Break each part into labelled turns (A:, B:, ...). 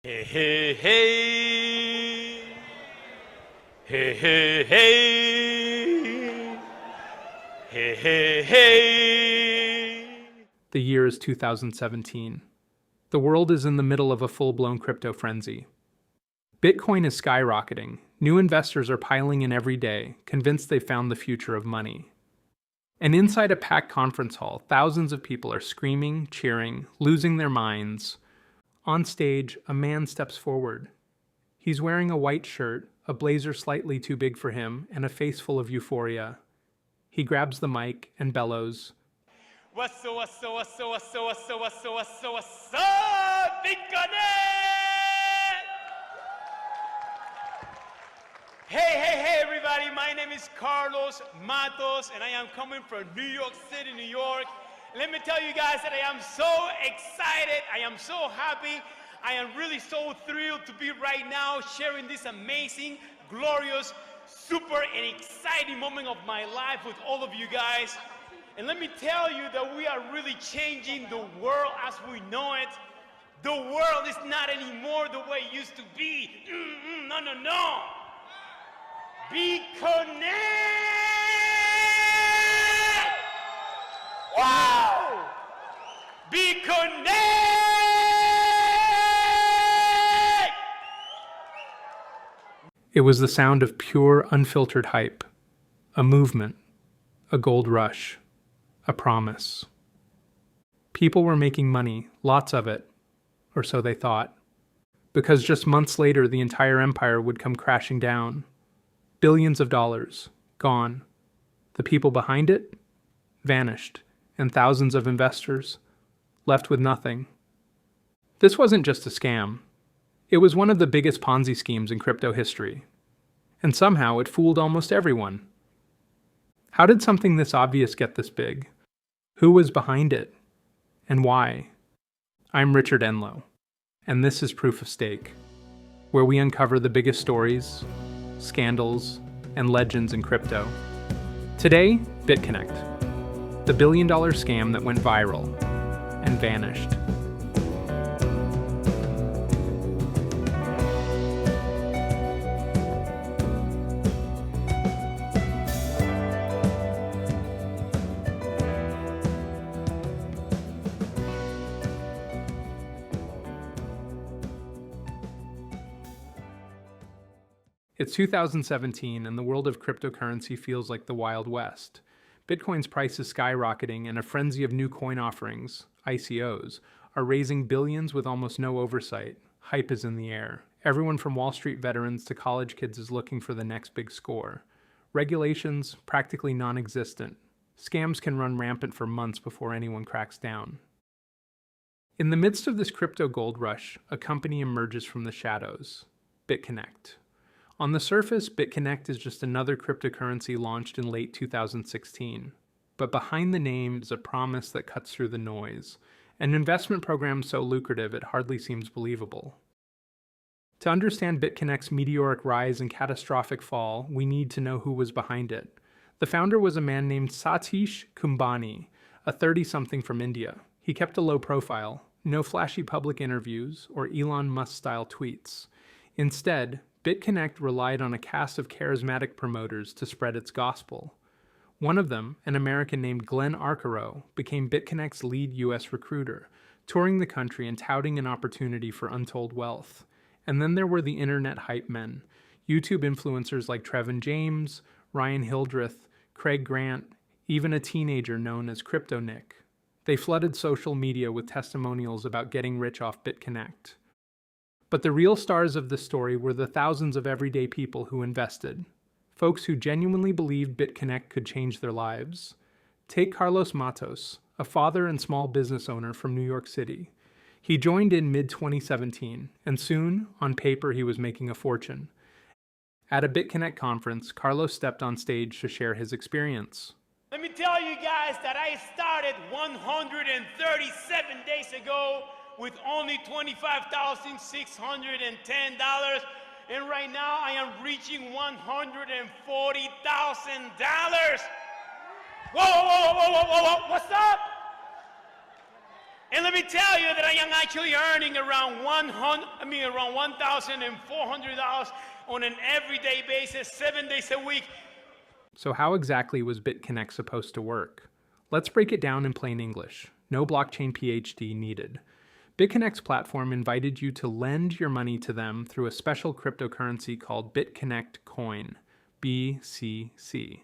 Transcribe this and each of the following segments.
A: Hey, hey, hey. Hey, hey, hey. Hey, hey, hey.
B: The year is 2017. The world is in the middle of a full-blown crypto frenzy. Bitcoin is skyrocketing. New investors are piling in every day, convinced they've found the future of money. And inside a packed conference hall, thousands of people are screaming, cheering, losing their minds. On stage, a man steps forward. He's wearing a white shirt, a blazer slightly too big for him, and a face full of euphoria. He grabs the mic and bellows,
A: What's up, Bitconnect? Hey, everybody, my name is Carlos Matos, and I am coming from New York City, New York. Let me tell you guys that I am so excited, I am so happy, I am really so thrilled to be right now sharing this amazing, glorious, super and exciting moment of my life with all of you guys. And let me tell you that we are really changing the world as we know it. The world is not anymore the way it used to be. No. Bitconnect! Wow! Bitconnect!
B: It was the sound of pure, unfiltered hype. A movement. A gold rush. A promise. People were making money, lots of it. Or so they thought. Because just months later, the entire empire would come crashing down. Billions of dollars. Gone. The people behind it? Vanished. And thousands of investors? Left with nothing. This wasn't just a scam. It was one of the biggest Ponzi schemes in crypto history. And somehow it fooled almost everyone. How did something this obvious get this big? Who was behind it? And why? I'm Richard Enlow, and this is Proof of Stake, where we uncover the biggest stories, scandals, and legends in crypto. Today, Bitconnect, the billion-dollar scam that went viral and vanished. It's 2017, and the world of cryptocurrency feels like the Wild West. Bitcoin's price is skyrocketing, and a frenzy of new coin offerings, ICOs, are raising billions with almost no oversight. Hype is in the air. Everyone from Wall Street veterans to college kids is looking for the next big score. Regulations, practically non-existent. Scams can run rampant for months before anyone cracks down. In the midst of this crypto gold rush, a company emerges from the shadows, Bitconnect. On the surface, Bitconnect is just another cryptocurrency launched in late 2016. But behind the name is a promise that cuts through the noise, an investment program so lucrative it hardly seems believable. To understand Bitconnect's meteoric rise and catastrophic fall, we need to know who was behind it. The founder was a man named Satish Kumbhani, a 30-something from India. He kept a low profile, no flashy public interviews or Elon Musk-style tweets. Instead, Bitconnect relied on a cast of charismatic promoters to spread its gospel. One of them, an American named Glenn Arcaro, became Bitconnect's lead US recruiter, touring the country and touting an opportunity for untold wealth. And then there were the internet hype men, YouTube influencers like Trevin James, Ryan Hildreth, Craig Grant, even a teenager known as Crypto Nick. They flooded social media with testimonials about getting rich off Bitconnect. But the real stars of the story were the thousands of everyday people who invested, folks who genuinely believed Bitconnect could change their lives. Take Carlos Matos, a father and small business owner from New York City. He joined in mid-2017, and soon, on paper, he was making a fortune. At a Bitconnect conference, Carlos stepped on stage to share his experience.
A: Let me tell you guys that I started 137 days ago with only $25,610, and right now I am reaching $140,000. Whoa, what's up? And let me tell you that I am actually earning around around $1,400 on an everyday basis, 7 days a week.
B: So how exactly was BitConnect supposed to work? Let's break it down in plain English. No blockchain PhD needed. BitConnect's platform invited you to lend your money to them through a special cryptocurrency called Bitconnect Coin, BCC.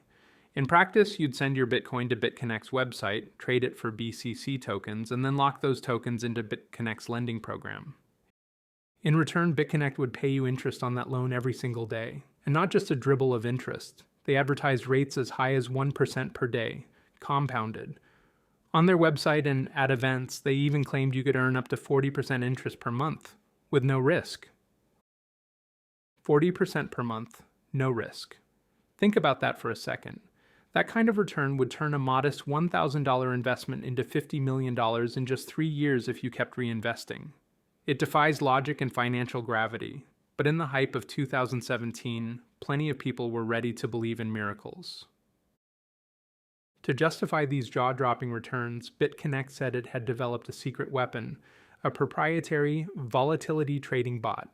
B: In practice, you'd send your Bitcoin to BitConnect's website, trade it for BCC tokens, and then lock those tokens into BitConnect's lending program. In return, BitConnect would pay you interest on that loan every single day. And not just a dribble of interest. They advertised rates as high as 1% per day, compounded. On their website and at events, they even claimed you could earn up to 40% interest per month, with no risk. 40% per month, no risk. Think about that for a second. That kind of return would turn a modest $1,000 investment into $50 million in just 3 years if you kept reinvesting. It defies logic and financial gravity, but in the hype of 2017, plenty of people were ready to believe in miracles. To justify these jaw-dropping returns, BitConnect said it had developed a secret weapon, a proprietary volatility trading bot.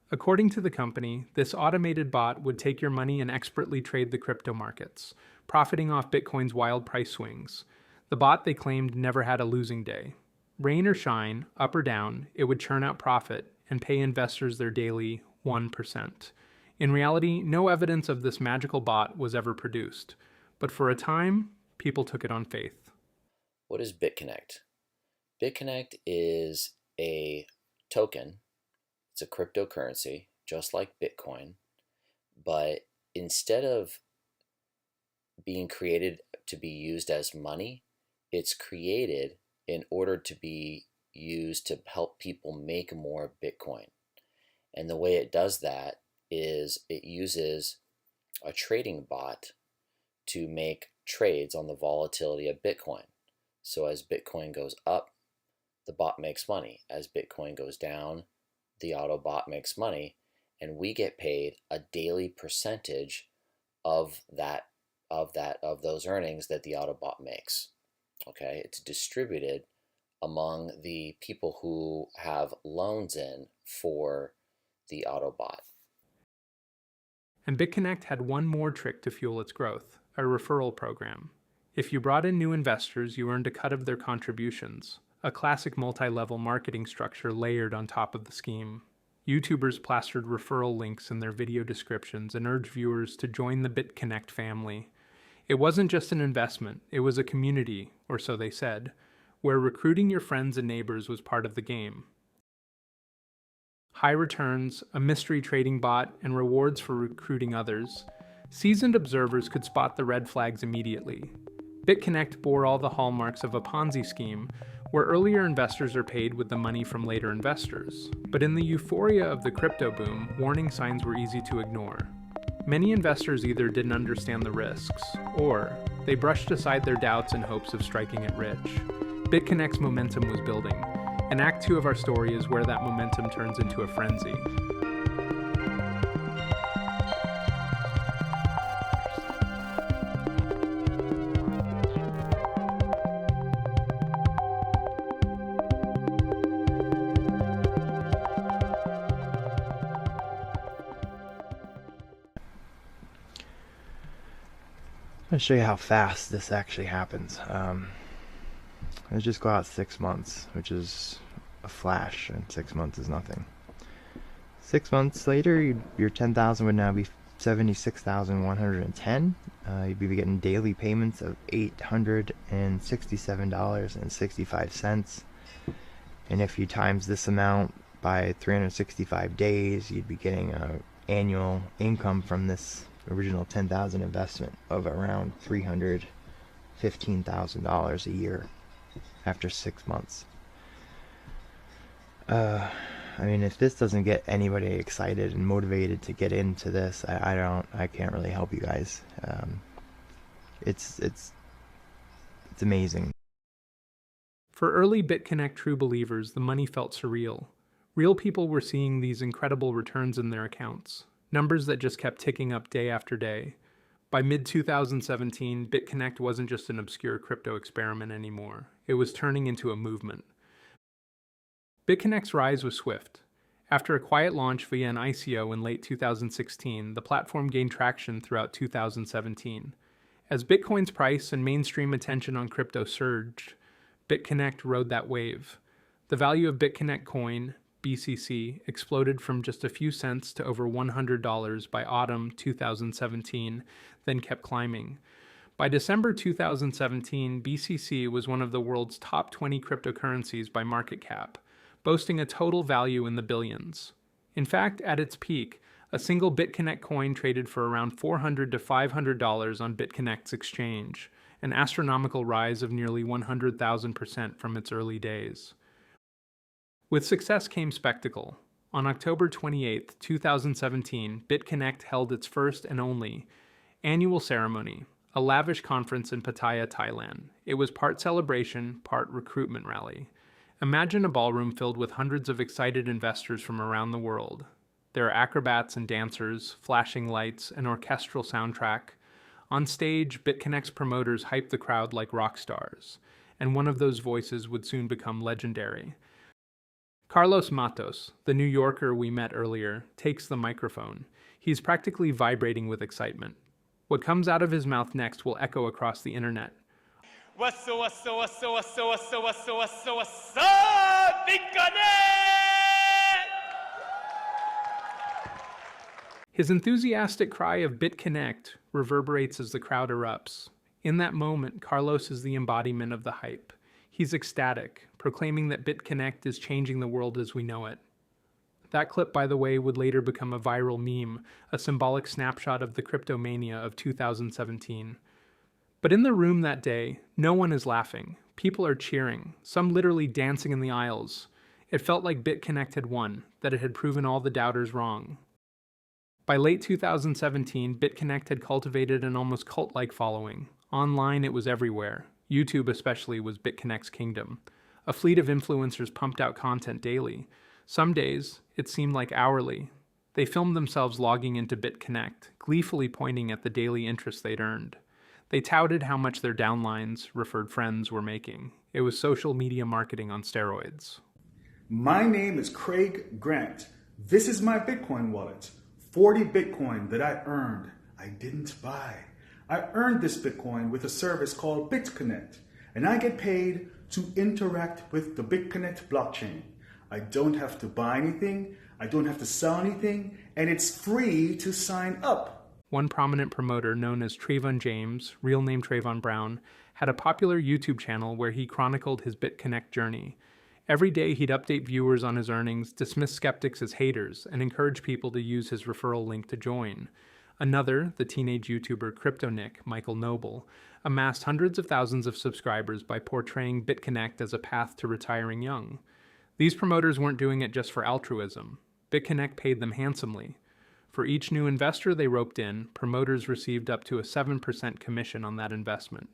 B: According to the company, this automated bot would take your money and expertly trade the crypto markets, profiting off Bitcoin's wild price swings. The bot, they claimed, never had a losing day. Rain or shine, up or down, it would churn out profit and pay investors their daily 1%. In reality, no evidence of this magical bot was ever produced, but for a time, people took it on faith.
C: What is Bitconnect? Bitconnect is a token. It's a cryptocurrency, just like Bitcoin, but instead of being created to be used as money, it's created in order to be used to help people make more Bitcoin. And the way it does that is it uses a trading bot to make trades on the volatility of Bitcoin. So as Bitcoin goes up, the bot makes money. As Bitcoin goes down, the auto bot makes money, and we get paid a daily percentage of those earnings that the auto bot makes. Okay, it's distributed among the people who have loans in for the auto bot.
B: And BitConnect had one more trick to fuel its growth, a referral program. If you brought in new investors, you earned a cut of their contributions, a classic multi-level marketing structure layered on top of the scheme. YouTubers plastered referral links in their video descriptions and urged viewers to join the BitConnect family. It wasn't just an investment, it was a community, or so they said, where recruiting your friends and neighbors was part of the game. High returns, a mystery trading bot, and rewards for recruiting others. Seasoned observers could spot the red flags immediately. BitConnect bore all the hallmarks of a Ponzi scheme, where earlier investors are paid with the money from later investors. But in the euphoria of the crypto boom, warning signs were easy to ignore. Many investors either didn't understand the risks, or they brushed aside their doubts in hopes of striking it rich. BitConnect's momentum was building, and Act 2 of our story is where that momentum turns into a frenzy.
D: I'm going to show you how fast this actually happens. Let's just go out 6 months, which is a flash, and 6 months is nothing. 6 months later, your 10,000 would now be 76,110. You'd be getting daily payments of $867.65. And if you times this amount by 365 days, you'd be getting an annual income from this original 10,000 investment of around $315,000 a year after 6 months. I mean, if this doesn't get anybody excited and motivated to get into this, I can't really help you guys. It's amazing.
B: For early BitConnect true believers, the money felt surreal. Real people were seeing these incredible returns in their accounts, numbers that just kept ticking up day after day. By mid-2017, BitConnect wasn't just an obscure crypto experiment anymore. It was turning into a movement. BitConnect's rise was swift. After a quiet launch via an ICO in late 2016, the platform gained traction throughout 2017. As Bitcoin's price and mainstream attention on crypto surged, BitConnect rode that wave. The value of Bitconnect coin, BCC, exploded from just a few cents to over $100 by autumn 2017, then kept climbing. By December 2017, BCC was one of the world's top 20 cryptocurrencies by market cap, boasting a total value in the billions. In fact, at its peak, a single Bitconnect coin traded for around $400 to $500 on Bitconnect's exchange, an astronomical rise of nearly 100,000% from its early days. With success came spectacle. On October 28, 2017, Bitconnect held its first and only annual ceremony, a lavish conference in Pattaya, Thailand. It was part celebration, part recruitment rally. Imagine a ballroom filled with hundreds of excited investors from around the world. There are acrobats and dancers, flashing lights, an orchestral soundtrack. On stage, BitConnect's promoters hyped the crowd like rock stars, and one of those voices would soon become legendary. Carlos Matos, the New Yorker we met earlier, takes the microphone. He's practically vibrating with excitement. What comes out of his mouth next will echo across the internet.
A: What's up, Bitconnect?
B: His enthusiastic cry of BitConnect reverberates as the crowd erupts. In that moment, Carlos is the embodiment of the hype. He's ecstatic, proclaiming that BitConnect is changing the world as we know it. That clip, by the way, would later become a viral meme, a symbolic snapshot of the cryptomania of 2017. But in the room that day, no one is laughing. People are cheering, some literally dancing in the aisles. It felt like BitConnect had won, that it had proven all the doubters wrong. By late 2017, BitConnect had cultivated an almost cult-like following. Online, it was everywhere. YouTube especially was BitConnect's kingdom. A fleet of influencers pumped out content daily. Some days, it seemed like hourly. They filmed themselves logging into BitConnect, gleefully pointing at the daily interest they'd earned. They touted how much their downlines, referred friends, were making. It was social media marketing on steroids.
E: My name is Craig Grant. This is my Bitcoin wallet. 40 Bitcoin that I earned. I didn't buy. I earned this Bitcoin with a service called Bitconnect, and I get paid to interact with the Bitconnect blockchain. I don't have to buy anything, I don't have to sell anything, and it's free to sign up.
B: One prominent promoter known as Trayvon James, real name Trayvon Brown, had a popular YouTube channel where he chronicled his BitConnect journey. Every day he'd update viewers on his earnings, dismiss skeptics as haters, and encourage people to use his referral link to join. Another, the teenage YouTuber CryptoNick, Michael Noble, amassed hundreds of thousands of subscribers by portraying BitConnect as a path to retiring young. These promoters weren't doing it just for altruism. BitConnect paid them handsomely. For each new investor they roped in, promoters received up to a 7% commission on that investment.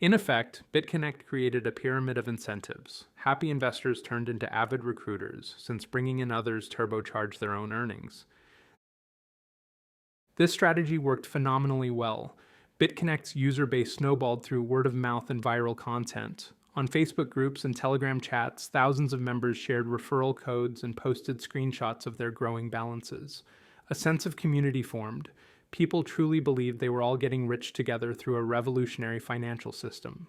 B: In effect, BitConnect created a pyramid of incentives. Happy investors turned into avid recruiters, since bringing in others turbocharged their own earnings. This strategy worked phenomenally well. BitConnect's user base snowballed through word of mouth and viral content. On Facebook groups and Telegram chats, thousands of members shared referral codes and posted screenshots of their growing balances. A sense of community formed. People truly believed they were all getting rich together through a revolutionary financial system.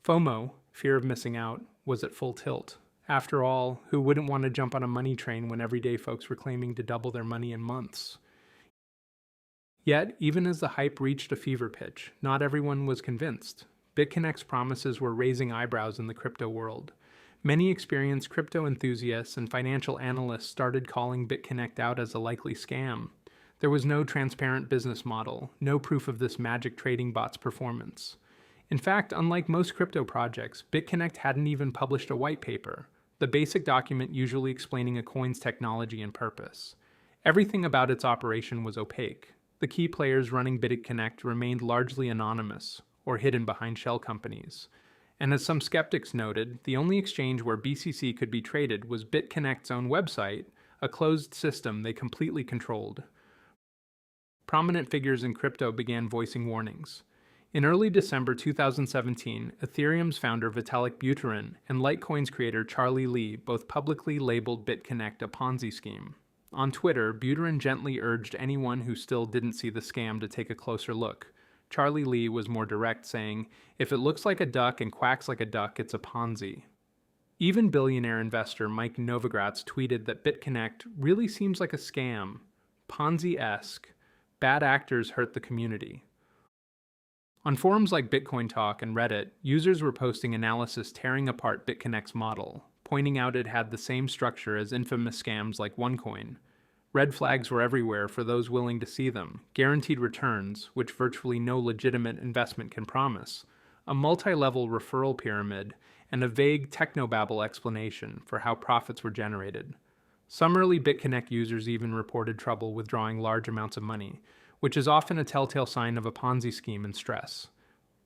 B: FOMO, fear of missing out, was at full tilt. After all, who wouldn't want to jump on a money train when everyday folks were claiming to double their money in months? Yet, even as the hype reached a fever pitch, not everyone was convinced. BitConnect's promises were raising eyebrows in the crypto world. Many experienced crypto enthusiasts and financial analysts started calling BitConnect out as a likely scam. There was no transparent business model, no proof of this magic trading bot's performance. In fact, unlike most crypto projects, BitConnect hadn't even published a white paper, the basic document usually explaining a coin's technology and purpose. Everything about its operation was opaque. The key players running BitConnect remained largely anonymous, or hidden behind shell companies. And as some skeptics noted, the only exchange where BCC could be traded was BitConnect's own website, a closed system they completely controlled. Prominent figures in crypto began voicing warnings. In early December 2017, Ethereum's founder Vitalik Buterin and Litecoin's creator Charlie Lee both publicly labeled BitConnect a Ponzi scheme. On Twitter, Buterin gently urged anyone who still didn't see the scam to take a closer look. Charlie Lee was more direct, saying, "If it looks like a duck and quacks like a duck, it's a Ponzi." Even billionaire investor Mike Novogratz tweeted that BitConnect really seems like a scam, Ponzi-esque. Bad actors hurt the community. On forums like Bitcoin Talk and Reddit, users were posting analysis tearing apart BitConnect's model, pointing out it had the same structure as infamous scams like OneCoin. Red flags were everywhere for those willing to see them: guaranteed returns, which virtually no legitimate investment can promise, a multi-level referral pyramid, and a vague technobabble explanation for how profits were generated. Some early BitConnect users even reported trouble withdrawing large amounts of money, which is often a telltale sign of a Ponzi scheme and stress.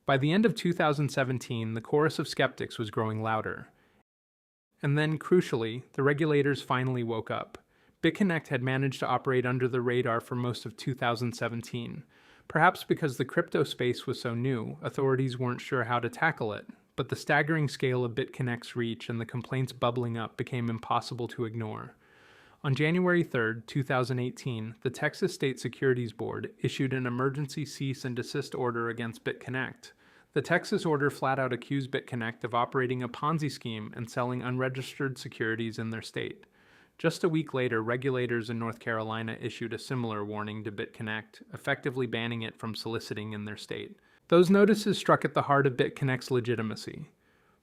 B: By the end of 2017, the chorus of skeptics was growing louder. And then, crucially, the regulators finally woke up. BitConnect had managed to operate under the radar for most of 2017. Perhaps because the crypto space was so new, authorities weren't sure how to tackle it, but the staggering scale of BitConnect's reach and the complaints bubbling up became impossible to ignore. On January 3, 2018, the Texas State Securities Board issued an emergency cease and desist order against BitConnect. The Texas order flat out accused BitConnect of operating a Ponzi scheme and selling unregistered securities in their state. Just a week later, regulators in North Carolina issued a similar warning to BitConnect, effectively banning it from soliciting in their state. Those notices struck at the heart of BitConnect's legitimacy.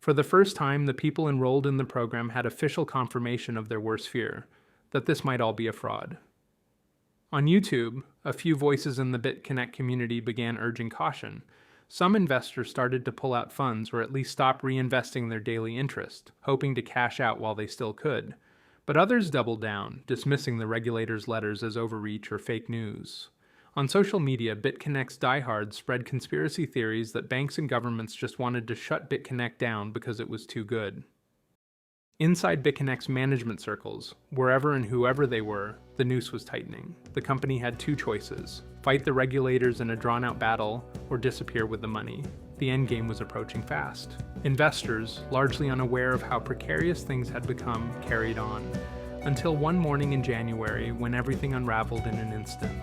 B: For the first time, the people enrolled in the program had official confirmation of their worst fear, that this might all be a fraud. On YouTube, a few voices in the BitConnect community began urging caution. Some investors started to pull out funds or at least stop reinvesting their daily interest, hoping to cash out while they still could. But others doubled down, dismissing the regulators' letters as overreach or fake news. On social media, BitConnect's diehards spread conspiracy theories that banks and governments just wanted to shut BitConnect down because it was too good. Inside BitConnect's management circles, wherever and whoever they were, the noose was tightening. The company had two choices: fight the regulators in a drawn-out battle, or disappear with the money. The endgame was approaching fast. Investors, largely unaware of how precarious things had become, carried on, until one morning in January when everything unraveled in an instant.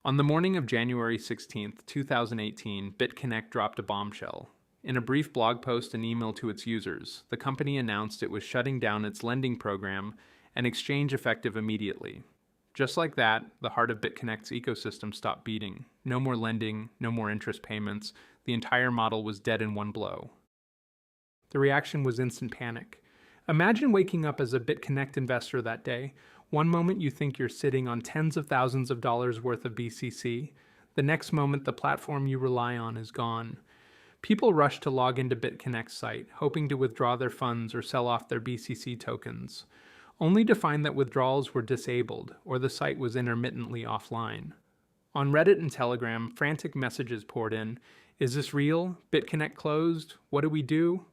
B: On the morning of January 16, 2018, BitConnect dropped a bombshell. In a brief blog post and email to its users, the company announced it was shutting down its lending program and exchange effective immediately. Just like that, the heart of BitConnect's ecosystem stopped beating. No more lending, no more interest payments. The entire model was dead in one blow. The reaction was instant panic. Imagine waking up as a BitConnect investor that day. One moment you think you're sitting on tens of thousands of dollars worth of BCC. The next moment the platform you rely on is gone. People rush to log into BitConnect's site, hoping to withdraw their funds or sell off their BCC tokens, only to find that withdrawals were disabled or the site was intermittently offline. On Reddit and Telegram, frantic messages poured in. Is this real? BitConnect closed? What do we do?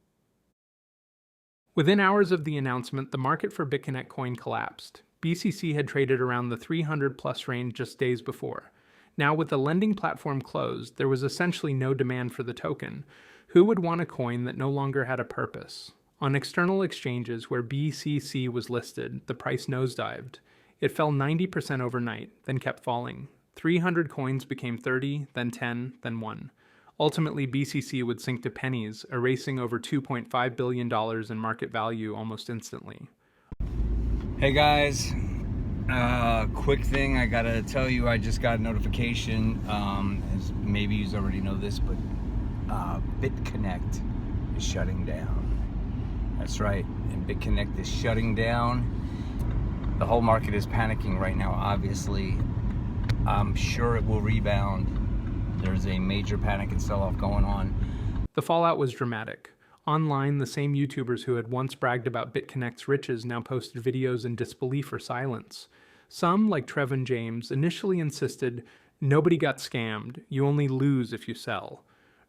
B: Within hours of the announcement, the market for BitConnect coin collapsed. BCC had traded around the 300+ range just days before. Now, with the lending platform closed, there was essentially no demand for the token. Who would want a coin that no longer had a purpose? On external exchanges where BCC was listed, the price nosedived. It fell 90% overnight, then kept falling. 300 coins became 30, then 10, then 1. Ultimately, BCC would sink to pennies, erasing over $2.5 billion in market value almost instantly.
F: Hey guys, quick thing I gotta tell you, I just got a notification, as maybe you already know this, but BitConnect is shutting down. That's right, and BitConnect is shutting down. The whole market is panicking right now, obviously. I'm sure it will rebound. There's a major panic and sell-off going on.
B: The fallout was dramatic. Online, the same YouTubers who had once bragged about BitConnect's riches now posted videos in disbelief or silence. Some, like Trevin James, initially insisted, "Nobody got scammed, you only lose if you sell,"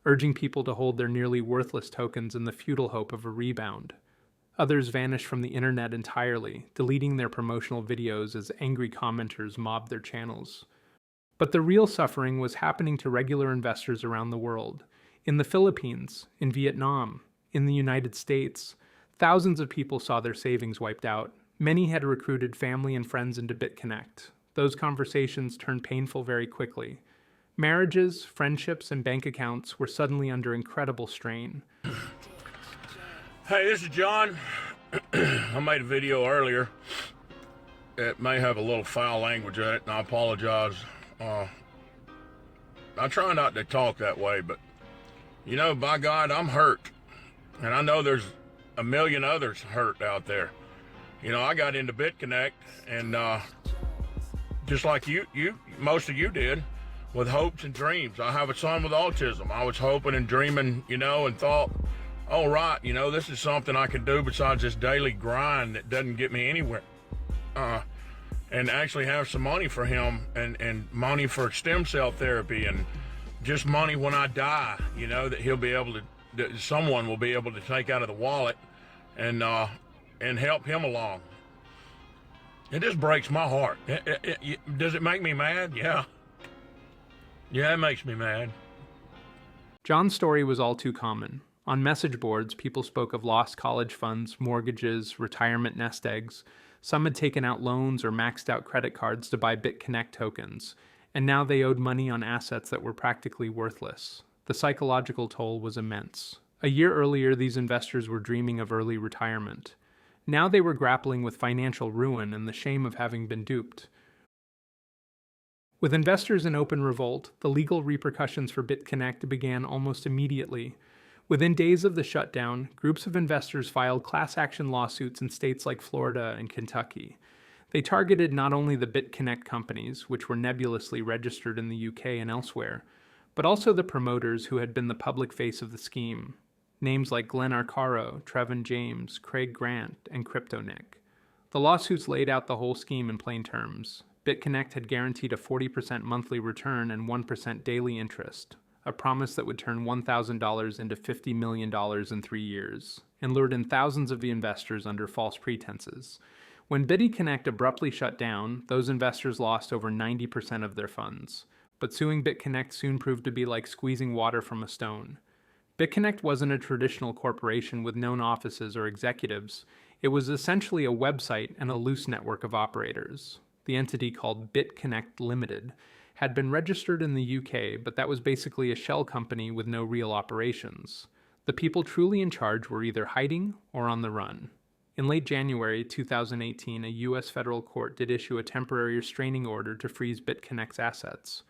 B: urging people to hold their nearly worthless tokens in the futile hope of a rebound. Others vanished from the internet entirely, deleting their promotional videos as angry commenters mobbed their channels. But the real suffering was happening to regular investors around the world. In the Philippines, in Vietnam, in the United States, thousands of people saw their savings wiped out. Many had recruited family and friends into BitConnect. Those conversations turned painful very quickly. Marriages, friendships, and bank accounts were suddenly under incredible strain.
G: Hey, this is John. I made a video earlier. It may have a little foul language in it, and I apologize. I try not to talk that way, but, you know, by God, I'm hurt. And I know there's a million others hurt out there. You know, I got into BitConnect, and just like you, most of you did, with hopes and dreams. I have a son with autism. I was hoping and dreaming, you know, and thought, oh, right, you know, this is something I can do besides this daily grind that doesn't get me anywhere. And actually have some money for him and money for stem cell therapy and just money when I die, you know, that he'll be able to, that someone will be able to take out of the wallet and help him along. It just breaks my heart. Does it make me mad? Yeah. Yeah, it makes me mad.
B: John's story was all too common. On message boards, people spoke of lost college funds, mortgages, retirement nest eggs. Some had taken out loans or maxed out credit cards to buy BitConnect tokens, and now they owed money on assets that were practically worthless. The psychological toll was immense. A year earlier, these investors were dreaming of early retirement. Now they were grappling with financial ruin and the shame of having been duped. With investors in open revolt, the legal repercussions for BitConnect began almost immediately. Within days of the shutdown, groups of investors filed class action lawsuits in states like Florida and Kentucky. They targeted not only the BitConnect companies, which were nebulously registered in the UK and elsewhere, but also the promoters who had been the public face of the scheme. Names like Glenn Arcaro, Trevin James, Craig Grant, and CryptoNick. The lawsuits laid out the whole scheme in plain terms. BitConnect had guaranteed a 40% monthly return and 1% daily interest, a promise that would turn $1,000 into $50 million in 3 years, and lured in thousands of the investors under false pretenses. When BitConnect abruptly shut down, those investors lost over 90% of their funds. But suing BitConnect soon proved to be like squeezing water from a stone. BitConnect wasn't a traditional corporation with known offices or executives. It was essentially a website and a loose network of operators. The entity, called BitConnect Limited, had been registered in the UK, but that was basically a shell company with no real operations. The people truly in charge were either hiding or on the run. In late January 2018, a US federal court did issue a temporary restraining order to freeze BitConnect's assets.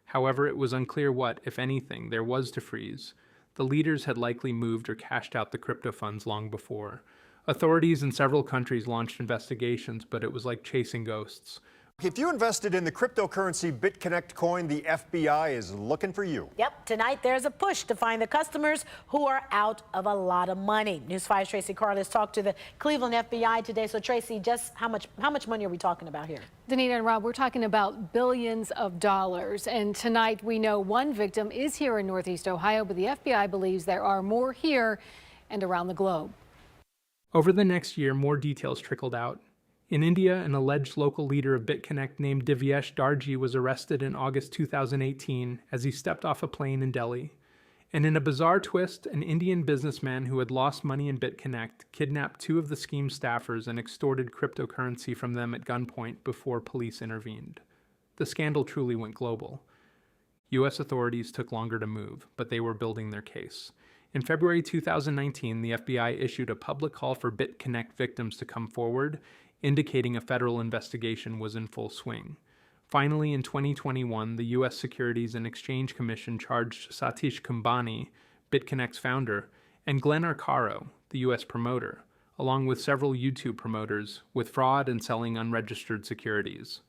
B: However, it was unclear what, if anything, there was to freeze. The leaders had likely moved or cashed out the crypto funds long before. Authorities in several countries launched investigations, but it was like chasing ghosts.
H: If you invested in the cryptocurrency BitConnect coin, the FBI is looking for you.
I: Yep, tonight there's a push to find the customers who are out of a lot of money. News 5's Tracy Carlos talked to the Cleveland FBI today. So Tracy, just how much money are we talking about here?
J: Danita and Rob, we're talking about billions of dollars. And tonight we know one victim is here in Northeast Ohio, but the FBI believes there are more here and around the globe.
B: Over the next year, more details trickled out. In India, an alleged local leader of BitConnect named Divyesh Darji was arrested in August 2018 as he stepped off a plane in Delhi. And in a bizarre twist, an Indian businessman who had lost money in BitConnect kidnapped 2 of the scheme staffers and extorted cryptocurrency from them at gunpoint before police intervened. The scandal truly went global. US authorities took longer to move, but they were building their case. In February 2019, the FBI issued a public call for BitConnect victims to come forward, indicating a federal investigation was in full swing. Finally, in 2021, the U.S. Securities and Exchange Commission charged Satish Kumbhani, BitConnect's founder, and Glenn Arcaro, the U.S. promoter, along with several YouTube promoters, with fraud and selling unregistered securities.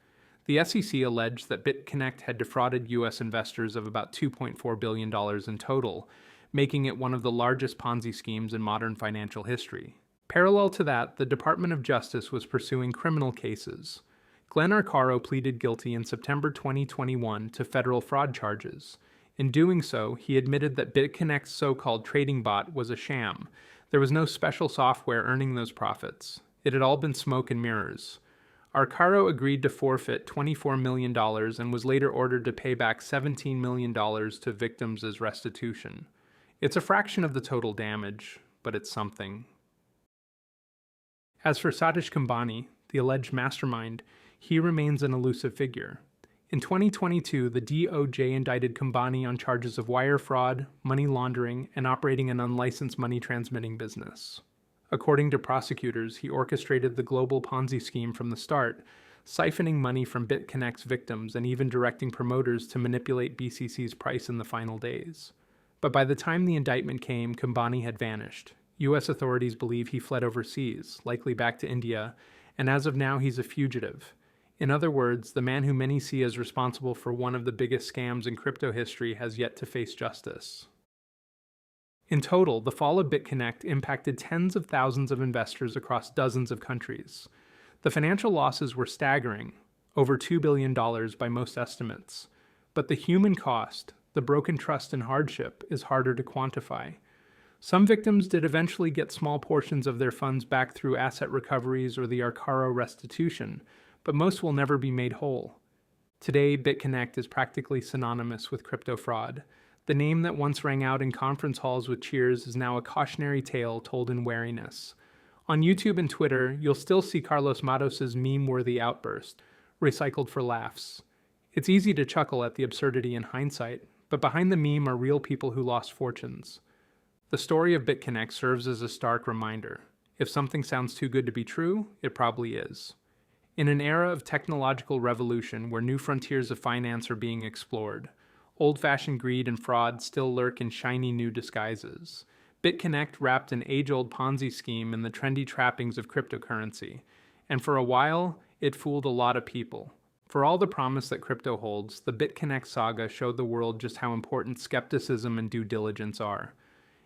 B: The SEC alleged that BitConnect had defrauded U.S. investors of about $2.4 billion in total, making it one of the largest Ponzi schemes in modern financial history. Parallel to that, the Department of Justice was pursuing criminal cases. Glenn Arcaro pleaded guilty in September 2021 to federal fraud charges. In doing so, he admitted that BitConnect's so-called trading bot was a sham. There was no special software earning those profits. It had all been smoke and mirrors. Arcaro agreed to forfeit $24 million and was later ordered to pay back $17 million to victims as restitution. It's a fraction of the total damage, but it's something. As for Satish Khambani, the alleged mastermind, he remains an elusive figure. In 2022, the DOJ indicted Khambani on charges of wire fraud, money laundering, and operating an unlicensed money transmitting business. According to prosecutors, he orchestrated the global Ponzi scheme from the start, siphoning money from BitConnect's victims and even directing promoters to manipulate BCC's price in the final days. But by the time the indictment came, Khambani had vanished. U.S. authorities believe he fled overseas, likely back to India, and as of now he's a fugitive. In other words, the man who many see as responsible for one of the biggest scams in crypto history has yet to face justice. In total, the fall of BitConnect impacted tens of thousands of investors across dozens of countries. The financial losses were staggering, over $2 billion by most estimates. But the human cost, the broken trust and hardship, is harder to quantify. Some victims did eventually get small portions of their funds back through asset recoveries or the Arcaro restitution, but most will never be made whole. Today, BitConnect is practically synonymous with crypto fraud. The name that once rang out in conference halls with cheers is now a cautionary tale told in wariness. On YouTube and Twitter, you'll still see Carlos Matos' meme-worthy outburst, recycled for laughs. It's easy to chuckle at the absurdity in hindsight, but behind the meme are real people who lost fortunes. The story of BitConnect serves as a stark reminder. If something sounds too good to be true, it probably is. In an era of technological revolution where new frontiers of finance are being explored, old-fashioned greed and fraud still lurk in shiny new disguises. BitConnect wrapped an age-old Ponzi scheme in the trendy trappings of cryptocurrency, and for a while, it fooled a lot of people. For all the promise that crypto holds, the BitConnect saga showed the world just how important skepticism and due diligence are.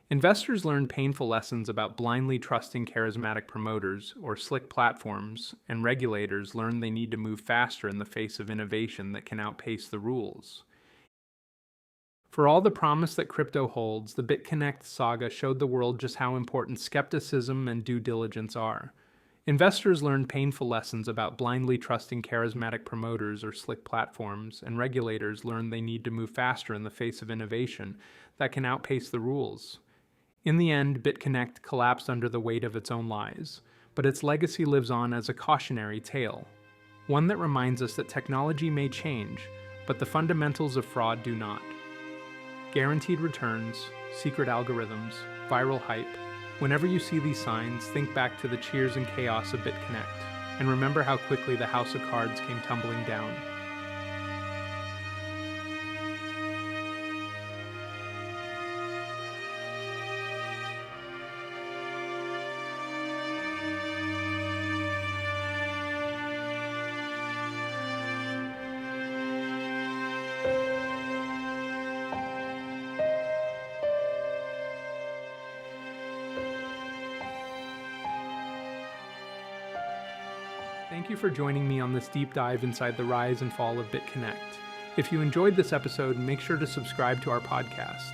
B: Investors learned painful lessons about blindly trusting charismatic promoters or slick platforms, and regulators learned they need to move faster in the face of innovation that can outpace the rules. For all the promise that crypto holds, the BitConnect saga showed the world just how important skepticism and due diligence are. Investors learned painful lessons about blindly trusting charismatic promoters or slick platforms, and regulators learned they need to move faster in the face of innovation that can outpace the rules. In the end, BitConnect collapsed under the weight of its own lies, but its legacy lives on as a cautionary tale, one that reminds us that technology may change, but the fundamentals of fraud do not. Guaranteed returns, secret algorithms, viral hype. Whenever you see these signs, think back to the cheers and chaos of BitConnect, and remember how quickly the house of cards came tumbling down. Thank you for joining me on this deep dive inside the rise and fall of BitConnect. If you enjoyed this episode, make sure to subscribe to our podcast.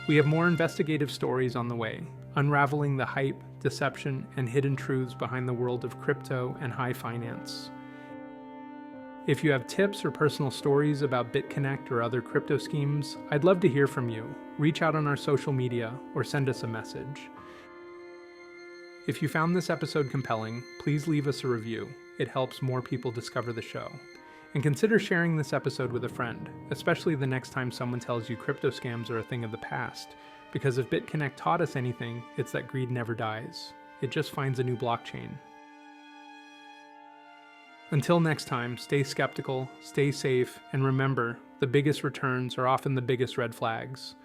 B: We have more investigative stories on the way, unraveling the hype, deception, and hidden truths behind the world of crypto and high finance. If you have tips or personal stories about BitConnect or other crypto schemes, I'd love to hear from you. Reach out on our social media or send us a message. If you found this episode compelling, please leave us a review. It helps more people discover the show. And consider sharing this episode with a friend, especially the next time someone tells you crypto scams are a thing of the past. Because if BitConnect taught us anything, it's that greed never dies. It just finds a new blockchain. Until next time, stay skeptical, stay safe, and remember, the biggest returns are often the biggest red flags.